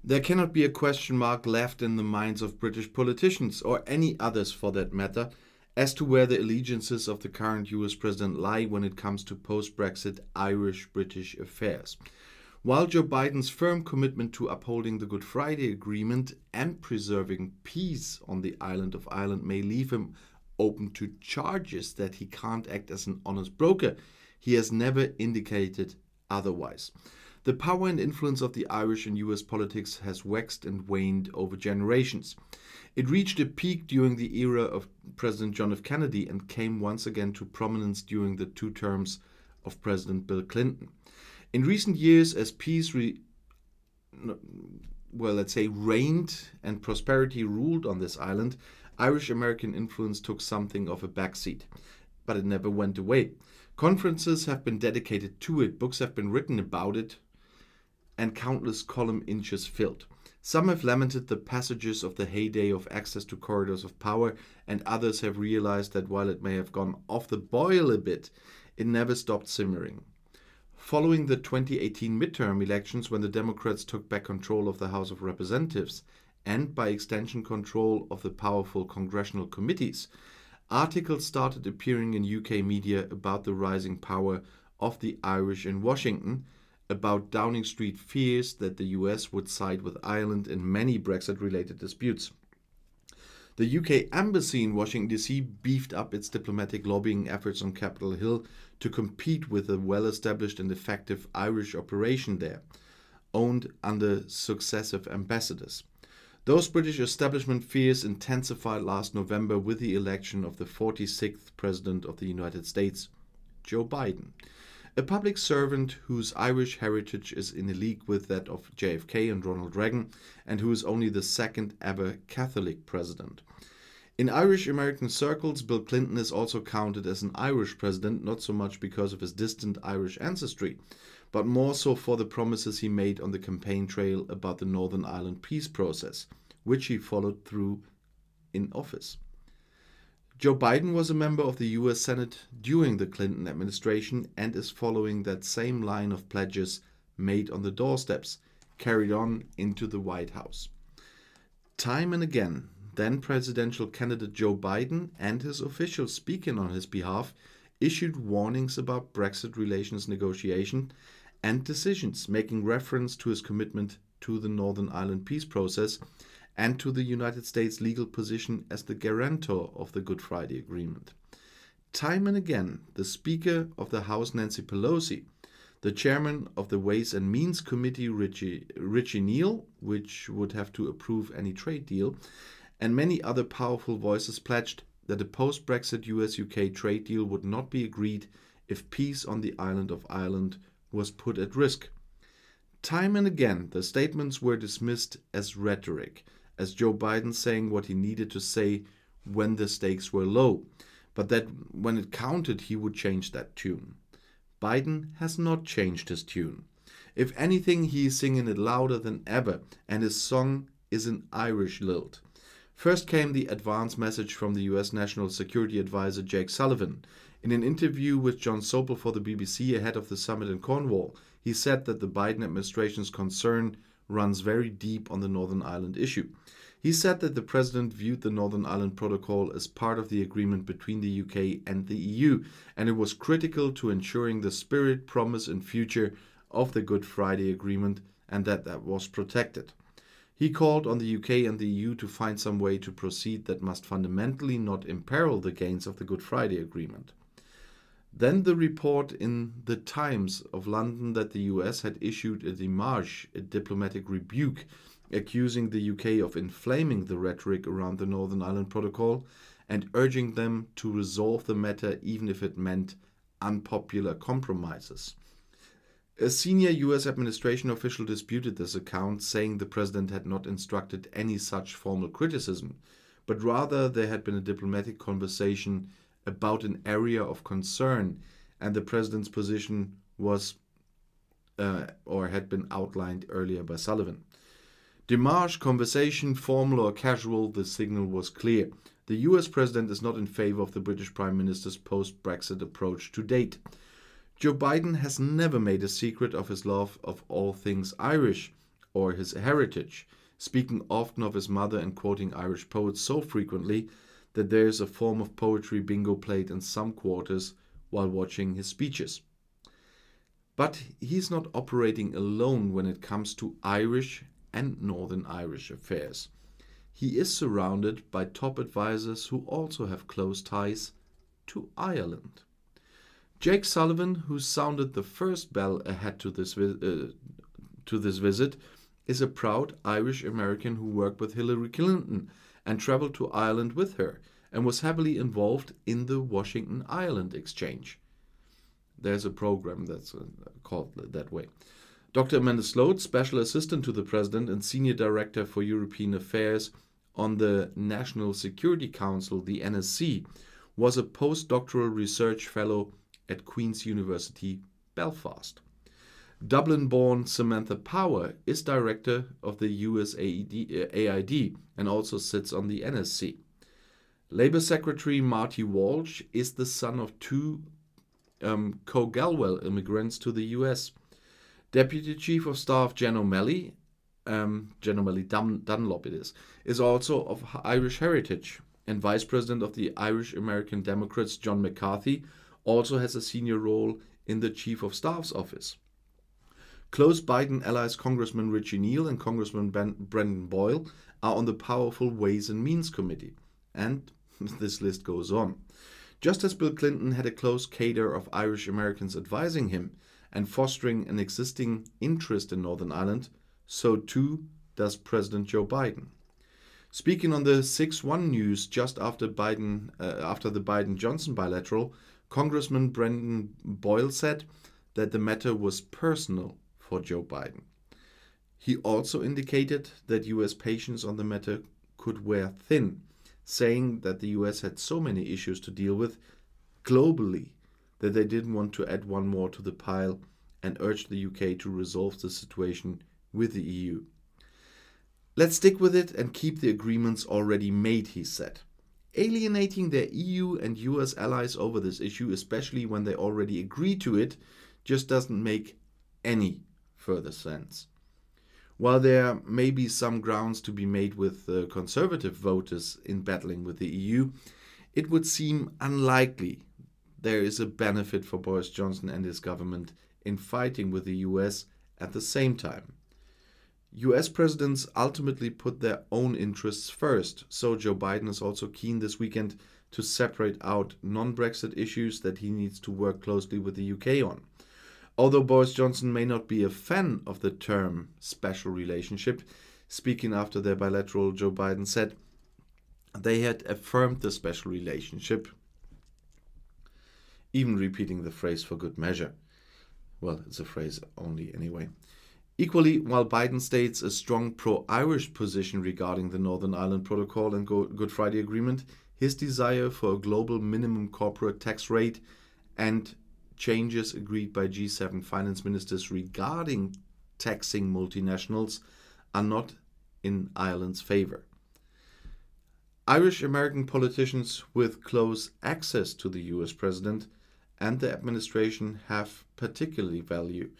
There cannot be a question mark left in the minds of British politicians, or any others for that matter, as to where the allegiances of the current US president lie when it comes to post-Brexit Irish-British affairs. While Joe Biden's firm commitment to upholding the Good Friday Agreement and preserving peace on the island of Ireland may leave him open to charges that he can't act as an honest broker, he has never indicated otherwise. The power and influence of the Irish in US politics has waxed and waned over generations. It reached a peak during the era of President John F. Kennedy and came once again to prominence during the 2 terms of President Bill Clinton. In recent years, as peace reigned and prosperity ruled on this island, Irish-American influence took something of a backseat. But it never went away. Conferences have been dedicated to it, books have been written about it, and countless column inches filled. Some have lamented the passages of the heyday of access to corridors of power, and others have realized that while it may have gone off the boil a bit, it never stopped simmering. Following the 2018 midterm elections, when the Democrats took back control of the House of Representatives, and by extension control of the powerful congressional committees, articles started appearing in UK media about the rising power of the Irish in Washington, about Downing Street fears that the US would side with Ireland in many Brexit-related disputes. The UK embassy in Washington DC beefed up its diplomatic lobbying efforts on Capitol Hill to compete with a well-established and effective Irish operation there, owned under successive ambassadors. Those British establishment fears intensified last November with the election of the 46th President of the United States, Joe Biden. A public servant whose Irish heritage is in a league with that of JFK and Ronald Reagan, and who is only the 2nd ever Catholic president. In Irish-American circles, Bill Clinton is also counted as an Irish president, not so much because of his distant Irish ancestry, but more so for the promises he made on the campaign trail about the Northern Ireland peace process, which he followed through in office. Joe Biden was a member of the US Senate during the Clinton administration and is following that same line of pledges made on the doorsteps, carried on into the White House. Time and again, then presidential candidate Joe Biden and his officials speaking on his behalf issued warnings about Brexit relations negotiation and decisions, making reference to his commitment to the Northern Ireland peace process and to the United States' legal position as the guarantor of the Good Friday Agreement. Time and again, the Speaker of the House, Nancy Pelosi, the chairman of the Ways and Means Committee, Richie Neal, which would have to approve any trade deal, and many other powerful voices pledged that a post-Brexit US-UK trade deal would not be agreed if peace on the island of Ireland was put at risk. Time and again, the statements were dismissed as rhetoric, as Joe Biden saying what he needed to say when the stakes were low, but that when it counted he would change that tune. Biden has not changed his tune. If anything, he is singing it louder than ever, and his song is an Irish lilt. First came the advance message from the US National Security Advisor Jake Sullivan. In an interview with John Sopel for the BBC ahead of the summit in Cornwall, he said that the Biden administration's concern runs very deep on the Northern Ireland issue. He said that the president viewed the Northern Ireland Protocol as part of the agreement between the UK and the EU, and it was critical to ensuring the spirit, promise and future of the Good Friday Agreement, and that was protected. He called on the UK and the EU to find some way to proceed that must fundamentally not imperil the gains of the Good Friday Agreement. Then the report in the Times of London that the US had issued a démarche, a diplomatic rebuke, accusing the UK of inflaming the rhetoric around the Northern Ireland Protocol and urging them to resolve the matter even if it meant unpopular compromises. A senior US administration official disputed this account, saying the president had not instructed any such formal criticism, but rather there had been a diplomatic conversation about an area of concern, and the president's position was or had been outlined earlier by Sullivan. Démarche, conversation, formal or casual, the signal was clear. The US president is not in favor of the British Prime Minister's post-Brexit approach to date. Joe Biden has never made a secret of his love of all things Irish, or his heritage, speaking often of his mother and quoting Irish poets so frequently that there is a form of poetry bingo played in some quarters while watching his speeches. But he's not operating alone when it comes to Irish and Northern Irish affairs. He is surrounded by top advisors who also have close ties to Ireland. Jake Sullivan, who sounded the first bell ahead to this visit, is a proud Irish American who worked with Hillary Clinton and traveled to Ireland with her and was heavily involved in the Washington-Ireland exchange. There's a program that's called that way. Dr. Amanda Sloat, Special Assistant to the President and Senior Director for European Affairs on the National Security Council, the NSC, was a postdoctoral research fellow at Queen's University, Belfast. Dublin-born Samantha Power is director of the USAID and also sits on the NSC. Labour Secretary Marty Walsh is the son of two Co-Galwell immigrants to the US. Deputy Chief of Staff Jen O'Malley, Dunlop is also of Irish heritage, and Vice President of the Irish American Democrats John McCarthy also has a senior role in the Chief of Staff's office. Close Biden allies Congressman Richie Neal and Congressman Brendan Boyle are on the powerful Ways and Means Committee, and this list goes on. Just as Bill Clinton had a close cadre of Irish Americans advising him and fostering an existing interest in Northern Ireland, so too does President Joe Biden. Speaking on the 6-1 news just after the Biden-Johnson bilateral, Congressman Brendan Boyle said that the matter was personal for Joe Biden. He also indicated that US patience on the matter could wear thin, saying that the US had so many issues to deal with globally that they didn't want to add one more to the pile, and urged the UK to resolve the situation with the EU. Let's stick with it and keep the agreements already made, he said. Alienating their EU and US allies over this issue, especially when they already agreed to it, just doesn't make any further sense. While there may be some grounds to be made with conservative voters in battling with the EU, it would seem unlikely there is a benefit for Boris Johnson and his government in fighting with the US at the same time. US presidents ultimately put their own interests first, so Joe Biden is also keen this weekend to separate out non-Brexit issues that he needs to work closely with the UK on. Although Boris Johnson may not be a fan of the term special relationship, speaking after their bilateral, Joe Biden said they had affirmed the special relationship, even repeating the phrase for good measure. Well, it's a phrase only anyway. Equally, while Biden states a strong pro-Irish position regarding the Northern Ireland Protocol and Good Friday Agreement, his desire for a global minimum corporate tax rate and changes agreed by G7 finance ministers regarding taxing multinationals are not in Ireland's favor. Irish American politicians with close access to the US president and the administration have particularly value,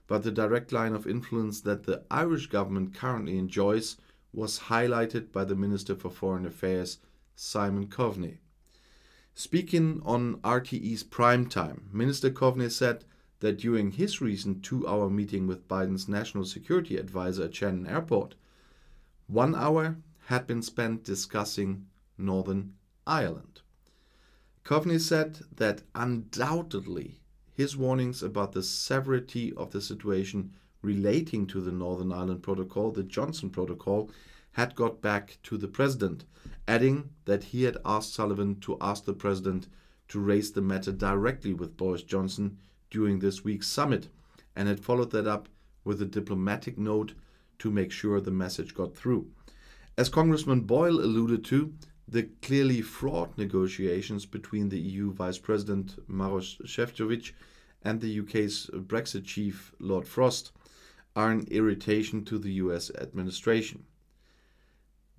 but the direct line of influence that the Irish government currently enjoys was highlighted by the Minister for Foreign Affairs, Simon Coveney. Speaking on RTE's Primetime, Minister Coveney said that during his recent 2-hour meeting with Biden's national security advisor at Shannon Airport, 1 hour had been spent discussing Northern Ireland. Coveney said that undoubtedly his warnings about the severity of the situation relating to the Northern Ireland Protocol, the Johnson Protocol, had got back to the president, adding that he had asked Sullivan to ask the president to raise the matter directly with Boris Johnson during this week's summit, and had followed that up with a diplomatic note to make sure the message got through. As Congressman Boyle alluded to, the clearly fraught negotiations between the EU Vice President Maroš Šefčovič and the UK's Brexit chief Lord Frost are an irritation to the US administration.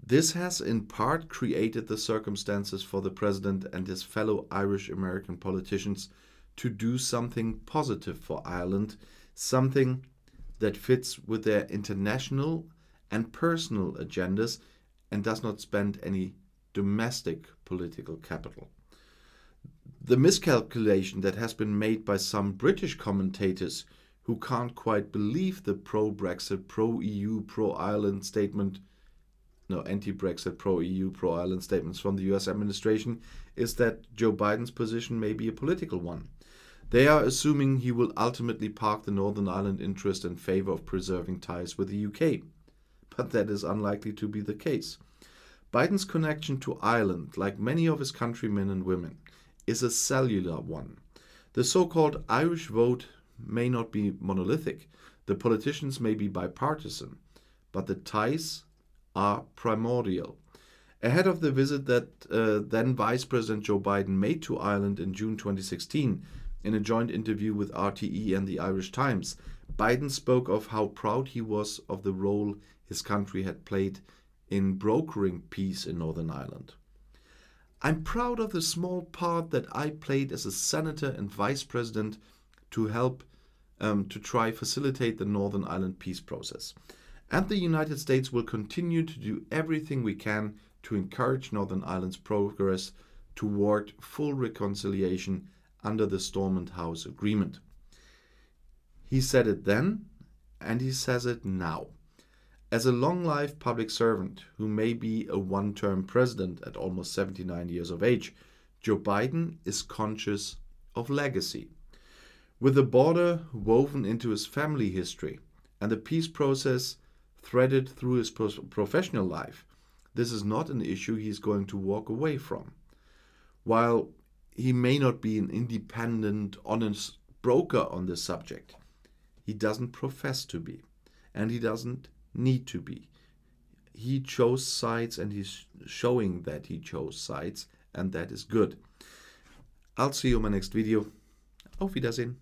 This has in part created the circumstances for the president and his fellow Irish American politicians to do something positive for Ireland, something that fits with their international and personal agendas and does not spend any domestic political capital. The miscalculation that has been made by some British commentators who can't quite believe the pro-Brexit, pro-EU, pro-Ireland statement, no, anti-Brexit, pro-EU, pro-Ireland statements from the US administration is that Joe Biden's position may be a political one. They are assuming he will ultimately park the Northern Ireland interest in favor of preserving ties with the UK. But that is unlikely to be the case. Biden's connection to Ireland, like many of his countrymen and women, is a cellular one. The so-called Irish vote may not be monolithic, the politicians may be bipartisan, but the ties are primordial. Ahead of the visit that then Vice President Joe Biden made to Ireland in June 2016, in a joint interview with RTE and the Irish Times, Biden spoke of how proud he was of the role his country had played in brokering peace in Northern Ireland. I'm proud of the small part that I played as a senator and vice president to help to try facilitate the Northern Ireland peace process. And the United States will continue to do everything we can to encourage Northern Ireland's progress toward full reconciliation under the Stormont House Agreement. He said it then, and he says it now. As a long-life public servant who may be a one-term president at almost 79 years of age, Joe Biden is conscious of legacy. With the border woven into his family history and the peace process threaded through his professional life, this is not an issue he is going to walk away from. While he may not be an independent, honest broker on this subject, he doesn't profess to be, and he doesn't need to be. He chose sides, and he's showing that he chose sides, and that is good. I'll see you in my next video. Auf Wiedersehen.